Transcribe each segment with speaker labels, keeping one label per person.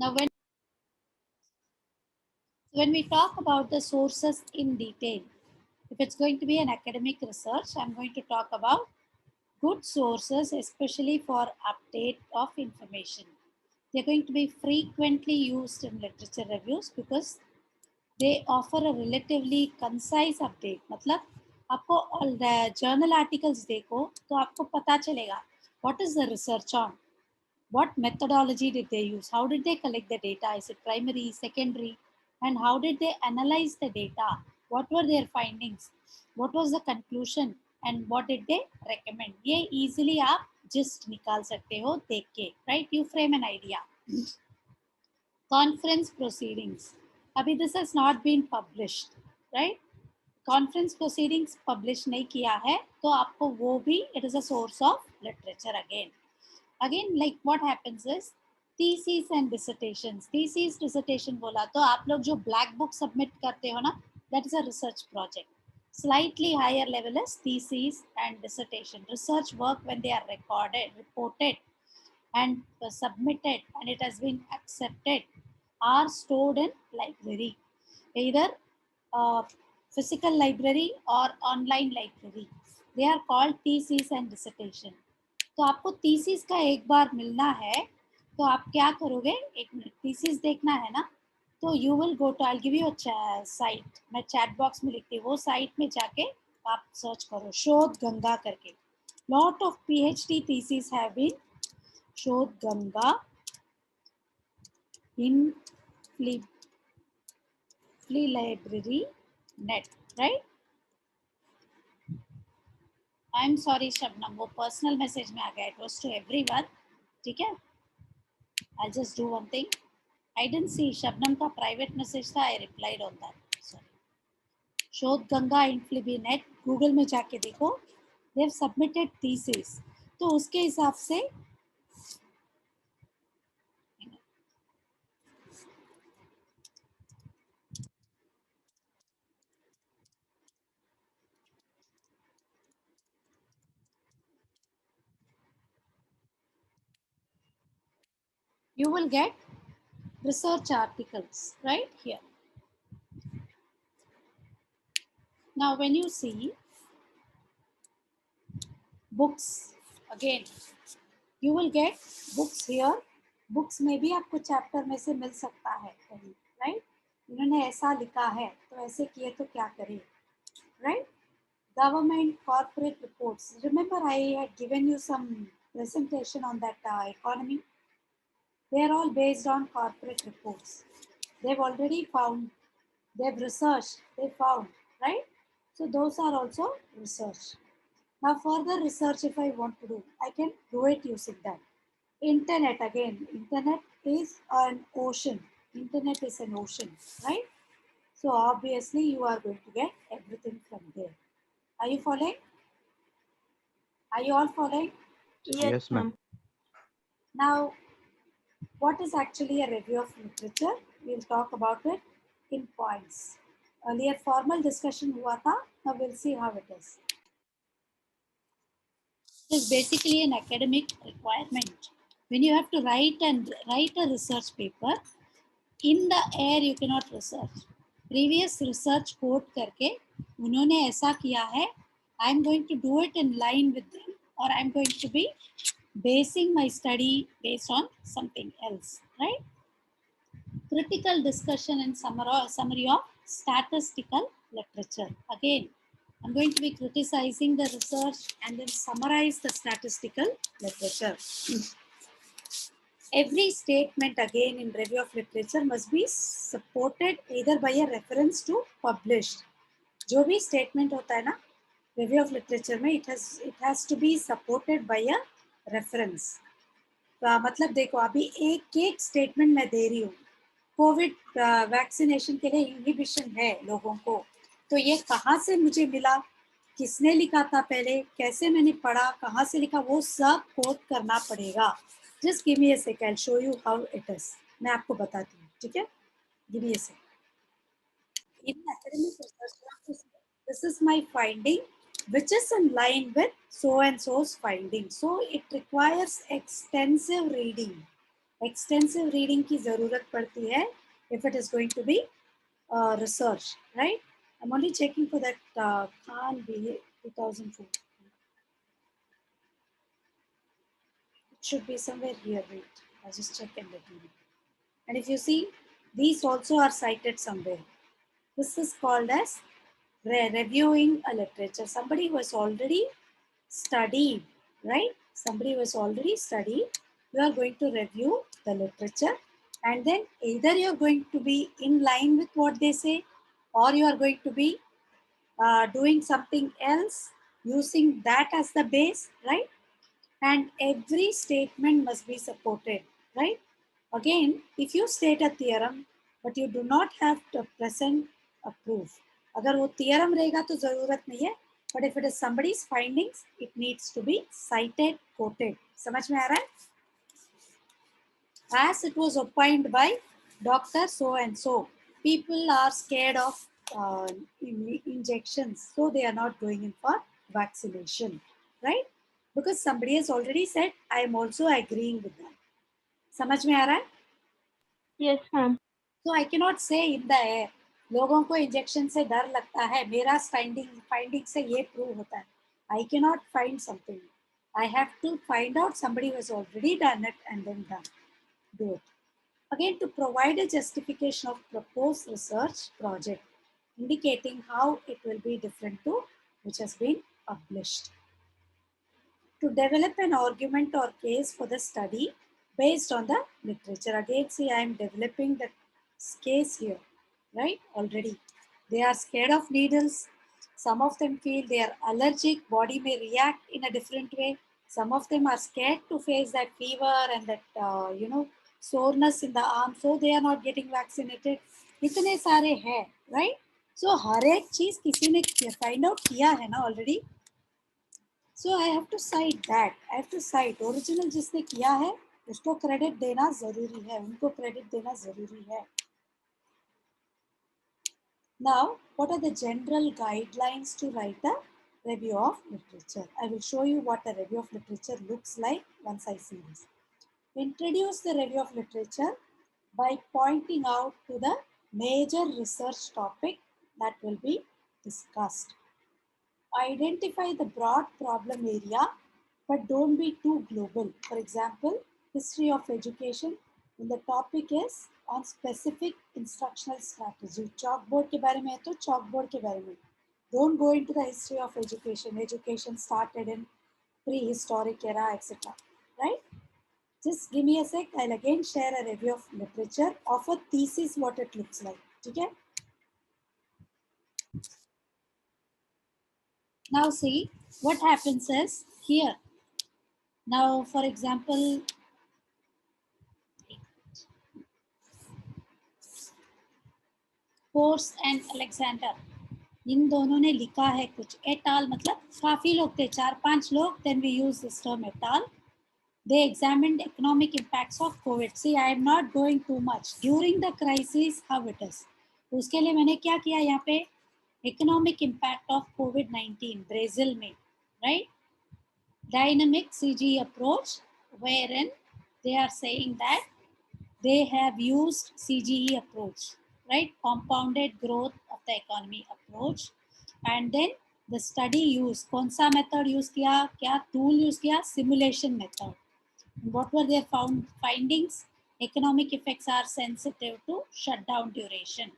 Speaker 1: Now, when we talk about the sources in detail, if it's going to be an academic research, I'm going to talk about good sources, especially for update of information. They're going to be frequently used in literature reviews because they offer a relatively concise update. मतलब आपको journal articles देखो तो आपको पता चलेगा what is the research on, what methodology did they use, how did they collect the data, is it primary, secondary, and how did they analyze the data, what were their findings, what was the conclusion, and what did they recommend. ये easily आप just निकाल सकते हो देख के, right? You frame an idea. Conference proceedings, अभी this has not been published, right? Conference proceedings publish नहीं किया है तो आपको वो भी it is a source of literature again. Like what happens is theses and dissertations. Thesis dissertation बोला तो आप लोग जो black book submit करते हो ना, that is a research project. Slightly higher level is thesis and dissertation. Research work when they are recorded, reported, and submitted, and it has been accepted, are stored in library, either uh, physical library or online library. They are called thesis and dissertation. तो आपको thesis का एक बार मिलना है तो आप क्या करोगे, एक मिनट, थीसिस देखना है ना, तो you will go to, I give you site, मैं चैट बॉक्स में लिखती हूँ, वो साइट में जाके आप सर्च करो शोध गंगा करके. Lot of PhD thesis have been Shodh Ganga in free library net, right? I am sorry Shabnam, वो पर्सनल मैसेज में आ गया, इट वाज टू एवरीवन. ठीक है, I just do one thing, I didn't see Shabnam का प्राइवेट मैसेज था, I replied on that. Sorry. Shodhganga INFLIBNET, Google में जाके देखो, दे हैव सबमिटेड थीसिस. तो उसके हिसाब से you will get research articles right here. Now when you see books, again you will get books here. Books में भी आपको चैप्टर में से मिल सकता है कहीं, राइट? इन्होंने ऐसा लिखा है तो ऐसे किए तो क्या करें, right? Government corporate reports, remember I had given you some presentation on that economy. They are all based on corporate reports. They've already found, they've researched, they found, right? So those are also research. Now further research if I want to do, I can do it using that. Internet, again, internet is an ocean. Internet is an ocean, right? So obviously you are going to get everything from there. Are you following? Are you all following?
Speaker 2: Yes, ma'am.
Speaker 1: Now, what is actually a review of literature? We'll talk about it in points. Earlier formal discussion हुआ था. Now we'll see how it is. It is basically an academic requirement. When you have to write a research paper, in the air you cannot research. Previous research quote करके उन्होंने ऐसा किया है, I am going to do it in line with them, or I am going to be basing my study based on something else, right? Critical discussion and summary of statistical literature. Again, I'm going to be criticizing the research and then summarize the statistical literature. Every statement again in review of literature must be supported either by a reference to published. जो भी statement होता है ना review of literature में, it has to be supported by a reference. तो मतलब देखो अभी एक statement मैं दे रही हूँ, कोविड वैक्सीनेशन के लिए इनहिबिशन है लोगों को, तो ये कहाँ से मुझे मिला, किसने लिखा था पहले, कैसे मैंने पढ़ा, कहाँ से लिखा, वो सब कोट करना पड़ेगा. Just give me a second, I show you how it is. मैं आपको बताती हूँ, ठीक है? Give me a second. In academic research, this is my finding, which is in line with so and so's finding. So it requires extensive reading. Extensive reading की ज़रूरत पड़ती है if it is going to be research, right? I'm only checking for that Khan BA 2004. It should be somewhere here. Wait, I'll just check and let you know. And if you see, these also are cited somewhere. This is called as reviewing a literature. Somebody who has already studied, right? Somebody who has already studied, you are going to review the literature, and then either you're going to be in line with what they say, or you are going to be doing something else using that as the base, right? And every statement must be supported, right? Again, if you state a theorem but you do not have to present a proof, अगर वो theorem रहेगा तो ज़रूरत नहीं है, but if it is somebody's findings, it needs to be cited, quoted. समझ में आ रहा है? As it was opined by Dr. So and so, people are scared of injections, so they are not going in for vaccination, right? Because somebody has already said, I am also agreeing with that. समझ में आ रहा है?
Speaker 2: Yes, ma'am.
Speaker 1: So I cannot say in the air, लोगों को injection से डर लगता है, मेरा फाइंडिंग से ये प्रूव होता है. I cannot find something. I have to find out somebody who has already done it and then do it. Again, to provide a justification of proposed research project, indicating how it will be different to which has been published. To develop an argument or case for the study based on the literature. Again, see, I am developing the case here, right? Already. They are scared of needles. Some of them feel they are allergic, body may react in a different way. Some of them are scared to face that fever and that, soreness in the arm, so they are not getting vaccinated. इतने सारे हैं, right? So हर एक चीज किसी ने find out किया है ना already. So I have to cite that. I have to cite original जिसने किया है उसको credit देना जरूरी है, उनको credit देना जरूरी है. Now, what are the general guidelines to write a review of literature? I will show you what a review of literature looks like once I see this. Introduce the review of literature by pointing out to the major research topic that will be discussed. Identify the broad problem area, but don't be too global. For example, history of education, when the topic is on specific instructional strategy. Chalkboard के बारे में है तो chalkboard के बारे में. Don't go into the history of education. Education started in prehistoric era, etc. Right? Just give me a sec. I'll again share a review of literature of a thesis, what it looks like. Okay? Now see, what happens is here. Now, for example, Porus and Alexander, इन दोनों ने लिखा है कुछ. एटाल मतलब काफी लोग थे, 4-5 लोग. Then we use this term et al. They examined economic impacts of COVID. See, I am not going too much. During the crisis, how it is. उसके लिए मैंने क्या किया यहाँ पे? Economic impact of COVID-19 Brazil में, right? Dynamic CGE approach, wherein they are saying that they have used CGE approach, right? Compounded growth of the economy approach. And then the study use, कौन सा method use किया, क्या tool use किया? Simulation method. What were their findings? Economic effects are sensitive to shutdown duration.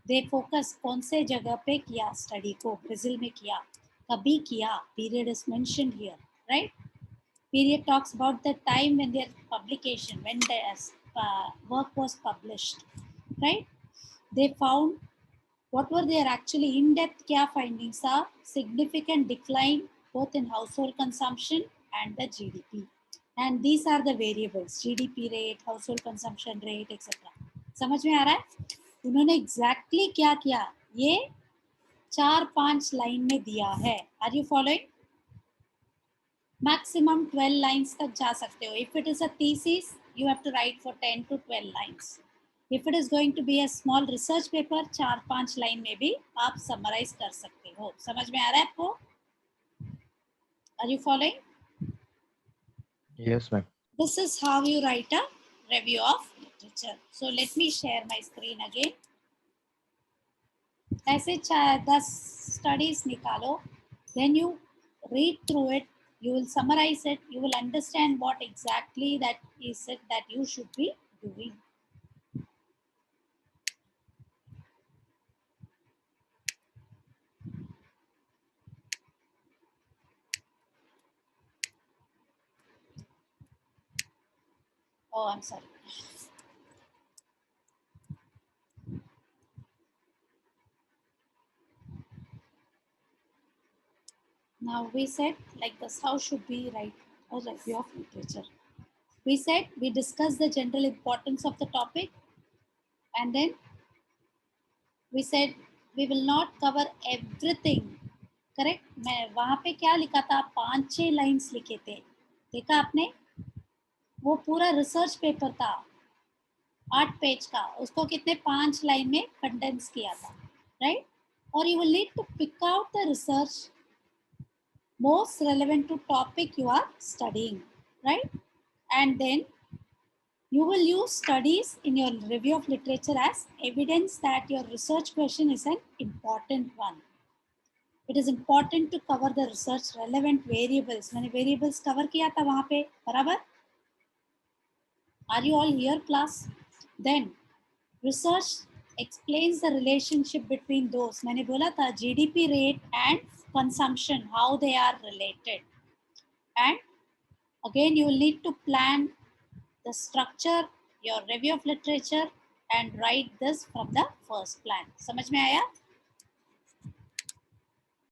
Speaker 1: They focus कौन से जगह पे किया study को, ब्राजील में किया, कभी किया, period is mentioned here, right? Period talks about the time when their publication, when the work was published, right? They found what were their actually in-depth kya findings are significant decline both in household consumption and the GDP. And these are the variables, GDP rate, household consumption rate, etc. समझ में आ रहा है? उन्होंने exactly क्या किया ये 4-5 line में दिया है. Are you following? Maximum 12 lines तक जा सकते हो. If it is a thesis, you have to write for 10 to 12 lines. If it is going to be a small research paper, 4-5 line में भी आप summarize कर सकते हो. समझ में आ रहा है आपको? Are you following?
Speaker 3: Yes, ma'am.
Speaker 1: This is how you write a review of literature. So let me share my screen again. ऐसे 10 studies निकालो, then you read through it, you will summarize it, you will understand what exactly that is it that you should be doing. Oh, I'm sorry. Now we said like this, how should we write a review of literature? We said we discuss the general importance of the topic, and then we said we will not cover everything. Correct. मैं वहां पे क्या लिखा था, 5-6 lines लिखे थे, देखा आपने? वो पूरा रिसर्च पेपर था 8 पेज का, उसको कितने 5 लाइन में कंडेंस किया था, राइट? और you will need to pick out the research most relevant to topic you are studying, right? And then you will use studies in your review of literature as evidence that your research question is an important one. It is important to cover the research relevant variables. मैंने variables cover किया था वहाँ पे, बराबर? Are you all here, class? Then research explains the relationship between those. मैंने बोला था GDP rate and consumption, how they are related. And again, you will need to plan the structure, your review of literature, and write this from the first plan. समझ में आया?